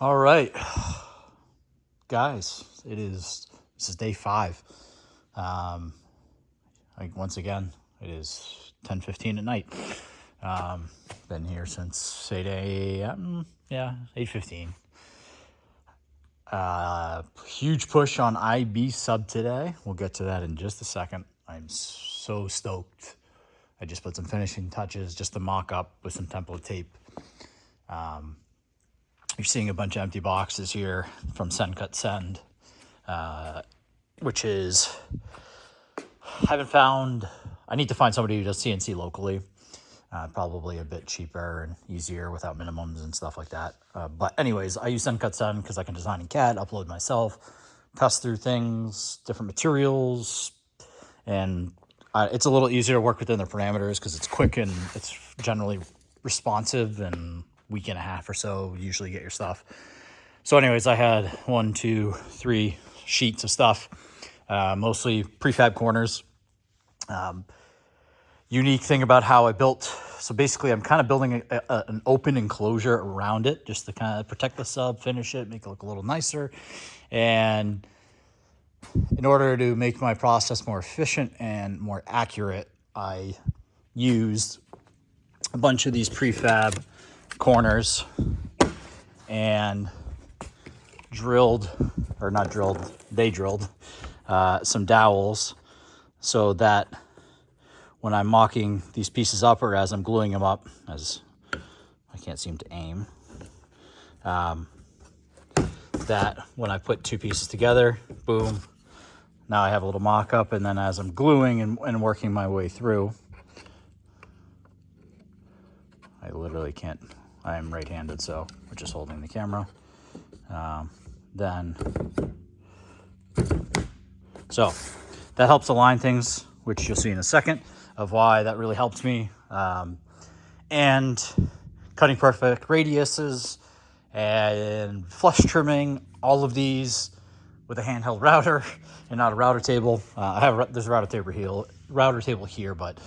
All right, guys, this is day 5. Once again, it is 10:15 at night. Been here since 8 a.m. Yeah, 8:15. Huge push on IB sub today. We'll get to that in just a second. I'm so stoked. I just put some finishing touches, just a mock-up with some template tape. You're seeing a bunch of empty boxes here from Send Cut Send, which is, I need to find somebody who does CNC locally, probably a bit cheaper and easier without minimums and stuff like that. But anyways, I use Send Cut Send because I can design in CAD, upload myself, test through things, different materials, and it's a little easier to work within the parameters because it's quick and it's generally responsive, and week and a half or so usually get your stuff. So anyways, I had 1, 2, 3 sheets of stuff, mostly prefab corners. Unique thing about how I built, so basically I'm kind of building an open enclosure around it just to kind of protect the sub, finish it, make it look a little nicer. And in order to make my process more efficient and more accurate, I used a bunch of these prefab corners and they drilled some dowels so that when I'm mocking these pieces up, or as I'm gluing them up, as I can't seem to aim, that when I put two pieces together, boom, now I have a little mock-up, and then as I'm gluing and working my way through, I literally can't, I'm right-handed, so we're just holding the camera. So that helps align things, which you'll see in a second, of why that really helped me. And cutting perfect radiuses and flush trimming, all of these with a handheld router and not a router table. There's a router table here, but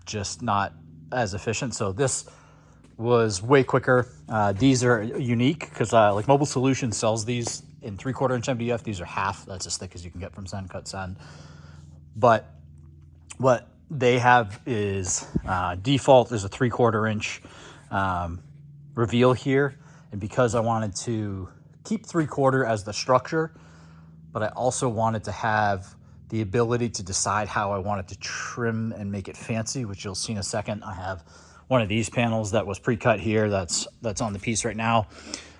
just not as efficient. So this was way quicker. These are unique because like Mobile Solutions sells these in 3/4 inch MDF. These are half. That's as thick as you can get from Send Cut Send. But what they have is default is a 3/4 inch reveal here. And because I wanted to keep 3/4 as the structure, but I also wanted to have the ability to decide how I wanted to trim and make it fancy, which you'll see in a second. I have one of these panels that was pre-cut here that's on the piece right now,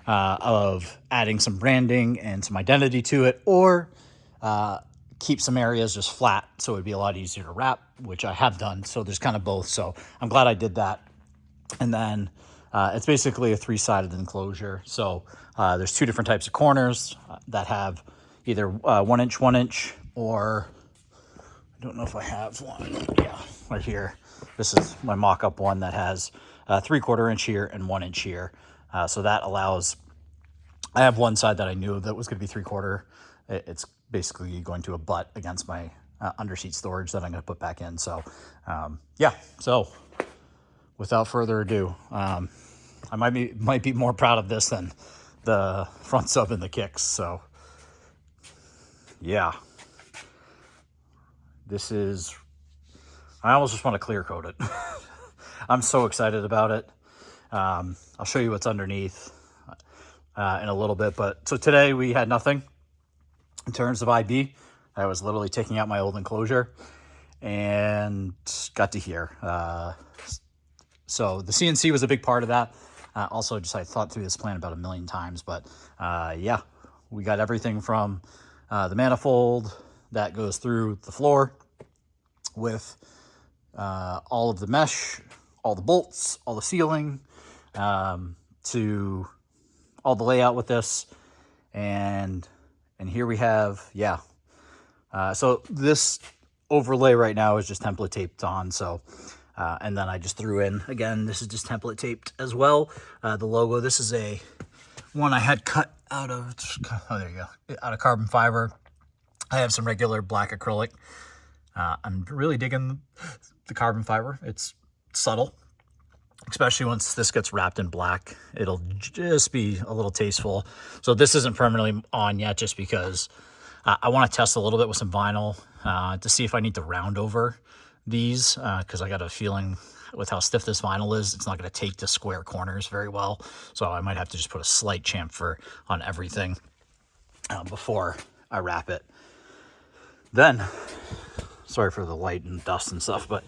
of adding some branding and some identity to it, or keep some areas just flat so it'd be a lot easier to wrap, which I have done. So there's kind of both. So I'm glad I did that. And then it's basically a 3-sided enclosure. So there's 2 different types of corners that have either 1 inch, 1 inch, or I don't know if I have one. Yeah, right here. This is my mock-up one that has 3/4 inch here and 1 inch here. So that allows, I have one side that I knew that was going to be 3/4. It's basically going to abut against my underseat storage that I'm going to put back in. So yeah, so without further ado, I might be more proud of this than the front sub and the kicks. So yeah, I almost just want to clear coat it. I'm so excited about it. I'll show you what's underneath in a little bit. But so today we had nothing in terms of IB. I was literally taking out my old enclosure and got to here. So the CNC was a big part of that. Also, just I thought through this plan about 1,000,000 times. But yeah, we got everything from the manifold that goes through the floor with all of the mesh, all the bolts, all the sealing, to all the layout with this. And here we have, yeah. So this overlay right now is just template taped on. So, and then I just threw in, again, this is just template taped as well. The logo, this is a one I had cut out of, oh, there you go, out of carbon fiber. I have some regular black acrylic. I'm really digging the carbon fiber. It's subtle. especially once this gets wrapped in black. It'll just be a little tasteful. So this isn't permanently on yet, just because I want to test a little bit with some vinyl to see if I need to round over these, because I got a feeling with how stiff this vinyl is, it's not going to take the square corners very well. So I might have to just put a slight chamfer on everything before I wrap it. Then, sorry for the light and dust and stuff, but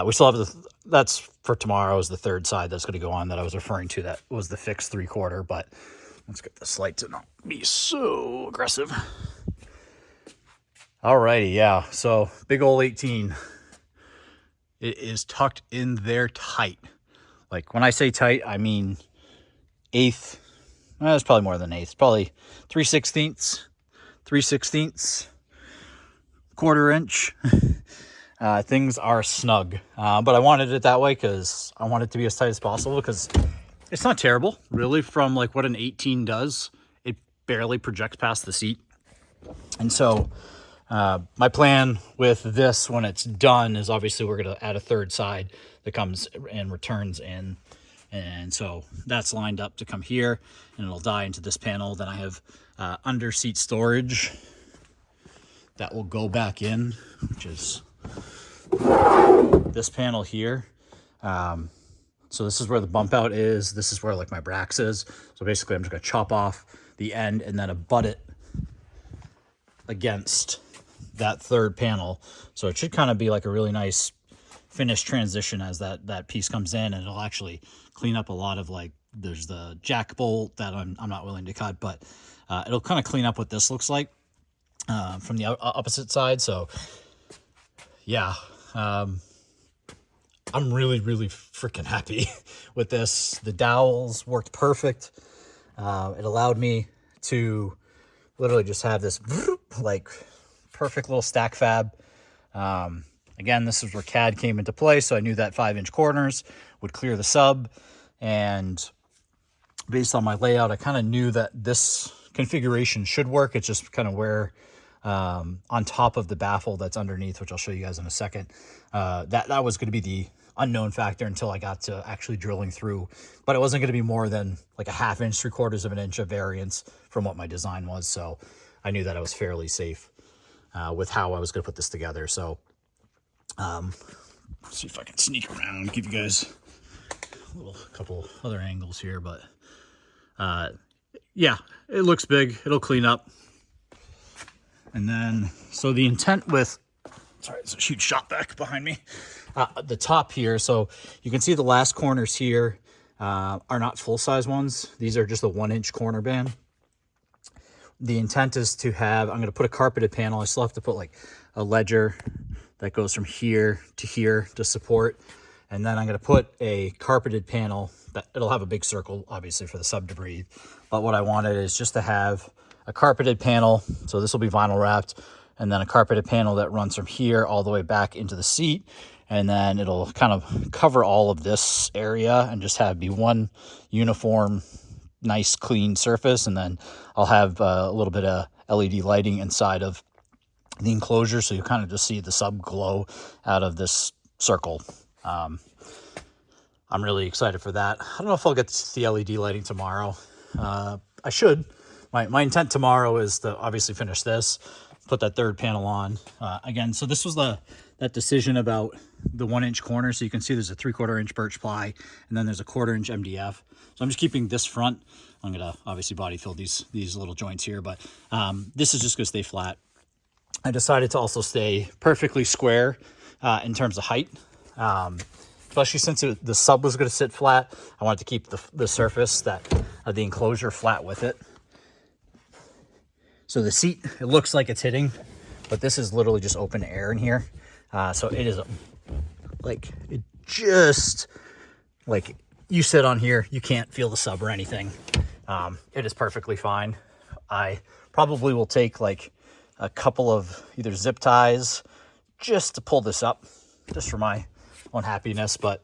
we still have that's for tomorrow is the third side that's going to go on that I was referring to. That was the fixed 3/4, but let's get this light to not be so aggressive. Alrighty, yeah, so big old 18. It is tucked in there tight. Like when I say tight, I mean eighth. Well, it's probably more than eighth. Probably 3/16, 3/16, 1/4 inch. Things are snug, but I wanted it that way because I want it to be as tight as possible, because it's not terrible, really, from like what an 18 does. It barely projects past the seat. And so my plan with this when it's done is obviously we're going to add a third side that comes and returns in. And so that's lined up to come here, and it'll die into this panel. Then I have under seat storage that will go back in, which is this panel here. So this is where the bump out is. This is where like my Brax is. So basically I'm just gonna chop off the end and then abut it against that third panel. So it should kind of be like a really nice finished transition as that piece comes in, and it'll actually clean up a lot of, like, there's the jack bolt that I'm not willing to cut, but it'll kind of clean up what this looks like from the opposite side. So yeah, I'm really freaking happy with this. The dowels worked perfect. It allowed me to literally just have this like perfect little stack fab. Again, this is where CAD came into play, so I knew that 5-inch corners would clear the sub, and based on my layout, I kind of knew that this configuration should work. It's just kind of where on top of the baffle that's underneath, which I'll show you guys in a second, that was going to be the unknown factor until I got to actually drilling through. But it wasn't going to be more than like a 1/2 inch, 3/4 of an inch of variance from what my design was. So I knew that I was fairly safe with how I was going to put this together. So let's see if I can sneak around, give you guys a couple other angles here. But yeah, it looks big. It'll clean up. And then, so the intent with, sorry, there's a huge shop vac behind me. The top here, so you can see the last corners here are not full-size ones. These are just a 1-inch corner band. The intent is to have, I'm going to put a carpeted panel. I still have to put like a ledger that goes from here to support. And then I'm going to put a carpeted panel that it'll have a big circle, obviously, for the sub to breathe. But what I wanted is just to have a carpeted panel. So this will be vinyl wrapped, and then a carpeted panel that runs from here all the way back into the seat. And then it'll kind of cover all of this area and just be one uniform, nice, clean surface. And then I'll have a little bit of LED lighting inside of the enclosure, so you kind of just see the sub glow out of this circle. I'm really excited for that. I don't know if I'll get the LED lighting tomorrow. I should. My intent tomorrow is to obviously finish this, put that third panel on. Again, so this was that decision about the 1-inch corner. So you can see there's a 3/4 inch birch ply, and then there's a 1/4 inch MDF. So I'm just keeping this front. I'm gonna obviously body fill these little joints here, but this is just gonna stay flat. I decided to also stay perfectly square in terms of height. Especially since the sub was going to sit flat, I wanted to keep the surface of the enclosure flat with it. So the seat, it looks like it's hitting, but this is literally just open air in here. So it is like, it just, like, you sit on here, you can't feel the sub or anything. It is perfectly fine. I probably will take like a couple of either zip ties just to pull this up, just for my own happiness. But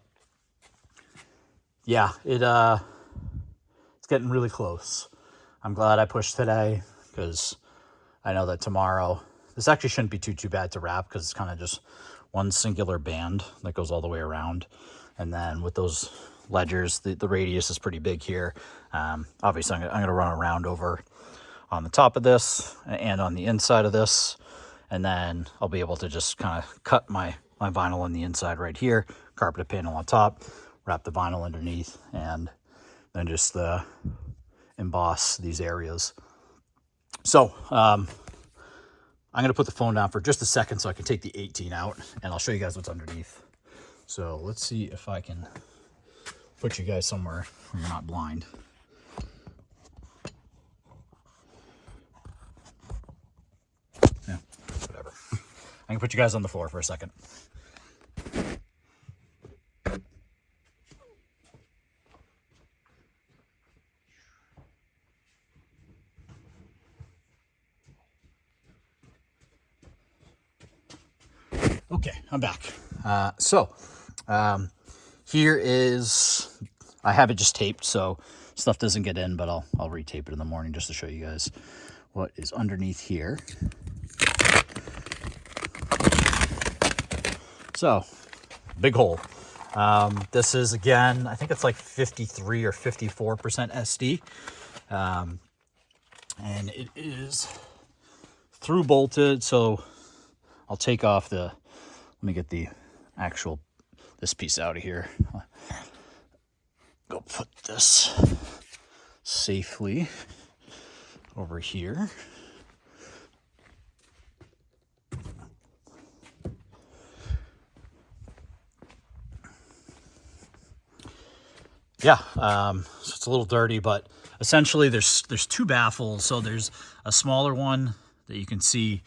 yeah, it's getting really close. I'm glad I pushed today, because I know that tomorrow, this actually shouldn't be too bad to wrap, because it's kind of just one singular band that goes all the way around. And then with those ledgers, the radius is pretty big here. Obviously, I'm going to run around over on the top of this and on the inside of this. And then I'll be able to just kind of cut my vinyl on the inside right here, carpeted panel on top, wrap the vinyl underneath, and then just emboss these areas. So I'm going to put the phone down for just a second so I can take the 18 out, and I'll show you guys what's underneath. So let's see if I can put you guys somewhere where you're not blind. Yeah, whatever. I can put you guys on the floor for a second. Okay, I'm back. Here is, I have it just taped so stuff doesn't get in, but I'll retape it in the morning just to show you guys what is underneath here. So, big hole. This is, again, I think it's like 53 or 54% SD. And it is through bolted, so I'll take off let me get the actual, this piece out of here. Go put this safely over here. Yeah, so it's a little dirty, but essentially there's two baffles. So there's a smaller one that you can see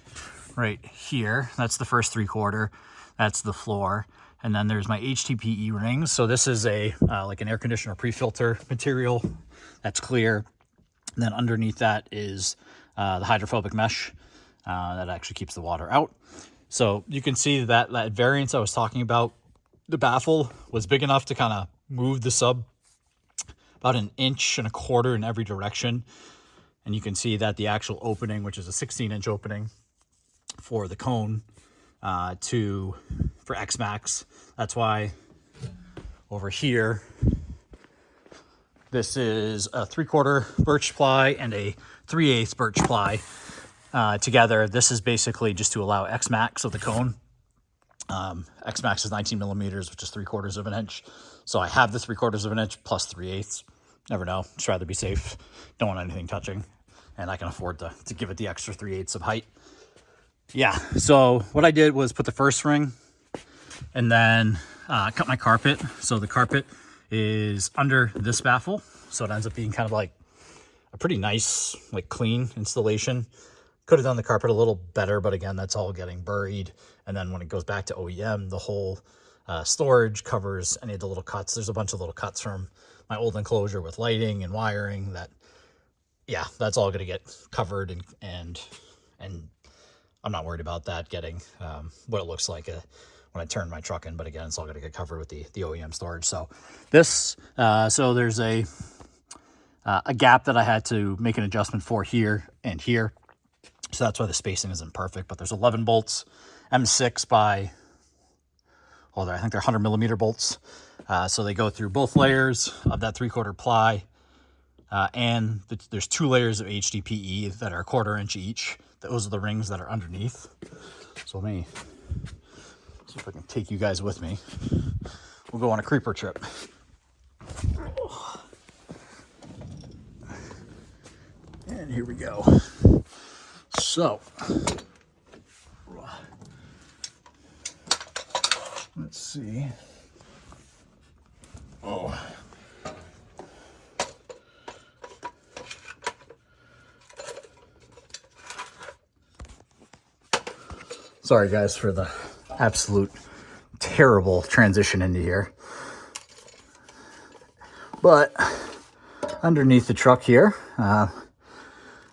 right here. That's the first 3/4. That's the floor. And then there's my HDPE rings. So this is a like an air conditioner pre-filter material that's clear. And then underneath that is the hydrophobic mesh that actually keeps the water out. So you can see that variance I was talking about, the baffle was big enough to kind of move the sub about 1.25 inches in every direction. And you can see that the actual opening, which is a 16-inch opening for the cone for X-Max. That's why over here, this is a 3/4 birch ply and a 3/8 birch ply together. This is basically just to allow X-Max of the cone. X-Max is 19 millimeters, which is 3/4 of an inch. So I have the 3/4 of an inch plus 3/8. Never know. Just rather be safe. Don't want anything touching. And I can afford to give it the extra 3/8 of height. Yeah, so what I did was put the first ring and then cut my carpet. So the carpet is under this baffle. So it ends up being kind of like a pretty nice, like clean installation. Could have done the carpet a little better, but again, that's all getting buried. And then when it goes back to OEM, the whole storage covers any of the little cuts. There's a bunch of little cuts from my old enclosure with lighting and wiring that, yeah, that's all going to get covered and I'm not worried about that getting what it looks like when I turn my truck in. But again, it's all going to get covered with the OEM storage. So this, so there's a gap that I had to make an adjustment for here and here. So that's why the spacing isn't perfect. But there's 11 bolts, M6 by, I think they're 100 millimeter bolts. So they go through both layers of that 3/4 ply. And there's 2 layers of HDPE that are 1/4 inch each. Those are the rings that are underneath. So let me see if I can take you guys with me. We'll go on a creeper trip. And here we go. So, let's see. Oh. Sorry guys for the absolute terrible transition into here. But underneath the truck here,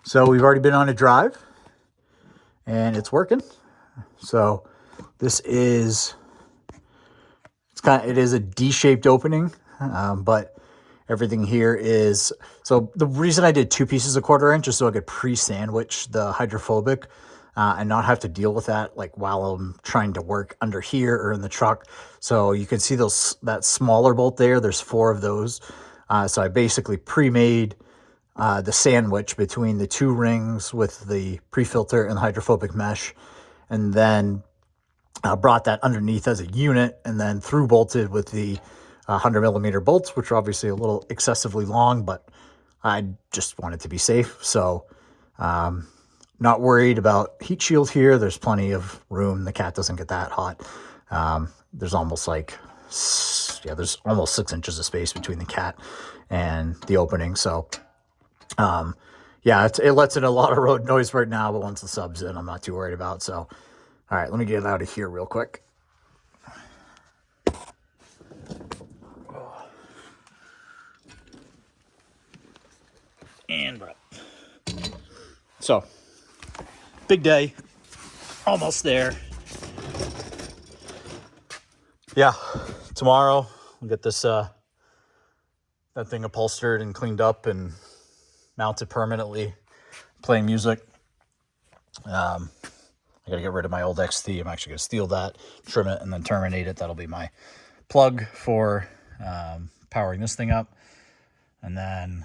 so we've already been on a drive and it's working. So this is, it is a D-shaped opening, but everything here is, so the reason I did 2 pieces of 1/4 inch is so I could pre-sandwich the hydrophobic and not have to deal with that like while I'm trying to work under here or in the truck. So you can see that smaller bolt there. There's 4 of those. So I basically pre-made the sandwich between the 2 rings with the pre-filter and the hydrophobic mesh, and then brought that underneath as a unit, and then through bolted with the 100mm bolts, which are obviously a little excessively long, but I just wanted to be safe. So not worried about heat shield here. There's plenty of room. The cat doesn't get that hot. There's almost there's almost 6 inches of space between the cat and the opening. So yeah, it lets in a lot of road noise right now, but once the sub's in, I'm not too worried about. So, all right, let me get it out of here real quick. And bro. So, big day, almost there. Yeah, tomorrow we'll get this that thing upholstered and cleaned up and mounted permanently, playing music. I gotta get rid of my old XT. I'm actually gonna steal that, trim it, and then terminate it. That'll be my plug for powering this thing up. And then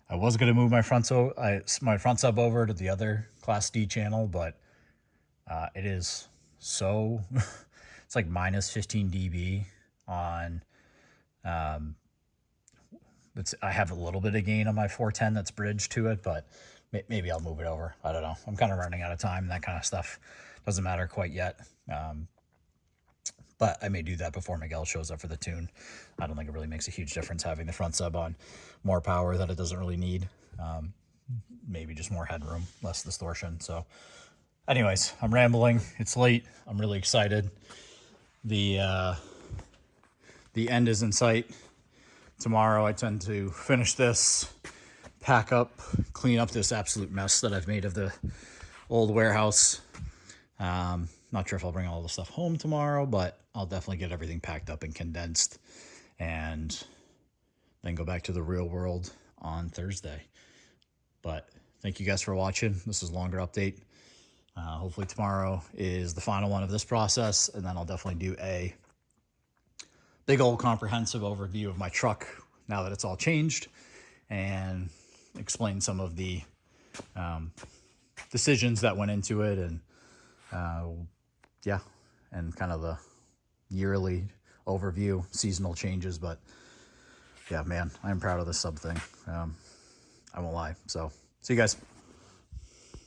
I was gonna move my front sub over to the other Class D channel, but it is so it's like minus 15 dB on. I have a little bit of gain on my 410 that's bridged to it, but maybe I'll move it over. I don't know. I'm kind of running out of time. That kind of stuff doesn't matter quite yet. But I may do that before Miguel shows up for the tune. I don't think it really makes a huge difference having the front sub on more power that it doesn't really need. Maybe just more headroom, less distortion. So anyways, I'm rambling. It's late. I'm really excited. The end is in sight. Tomorrow I tend to finish this, pack up, clean up this absolute mess that I've made of the old warehouse. Not sure if I'll bring all the stuff home tomorrow, but I'll definitely get everything packed up and condensed and then go back to the real world on Thursday. But thank you guys for watching. This is a longer update. Hopefully tomorrow is the final one of this process, and then I'll definitely do a big old comprehensive overview of my truck now that it's all changed, and explain some of the decisions that went into it, and yeah, and kind of the yearly overview, seasonal changes. But yeah, man, I'm proud of this sub thing. I won't lie. So see you guys.